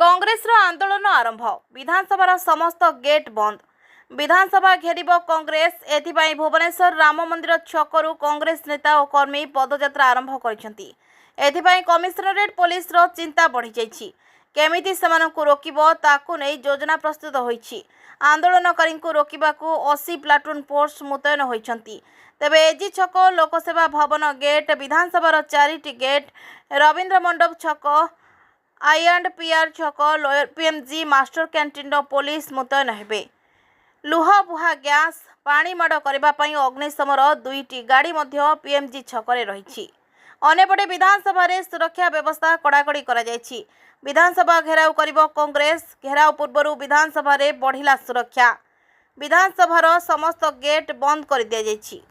कांग्रेस आंदोलन आरंभ विधानसभा समस्त गेट बंद विधानसभा घेरिब कांग्रेस एथिपाई भुवनेश्वर राम मंदिर छकरू कांग्रेस नेता और कर्मी पदयात्रा आरंभ करिसेंती। एथिपाई कमिशनरेट पुलिस रो चिंता बढ़ी जाइछि। केमिति सेमानकु रोकिबो ताकु नै योजना प्रस्तुत होइछि। आंदोलनकारी को रोकिबाकु 80 प्लाटून फोर्स मुतयन होइछंती। तेबे एजी छक लोकसेवा भवन गेट विधानसभा 4टी गेट रविंद्र मंडप छक I&PR छक lower PMG master canteen police मुतयन हेबे। लुह बुहा गैस पानी माड़ करने अग्निशमर 2टी गाड़ी मध्य PMG छकरे रही। अन्यपटे विधानसभा सुरक्षा व्यवस्था कड़ाकड़ी करा जायछि। विधानसभा घेराव करिब कांग्रेस। घेराव पूर्व विधानसभा बढ़िला सुरक्षा। विधानसभा समस्त गेट बंद कर दिया जायछि।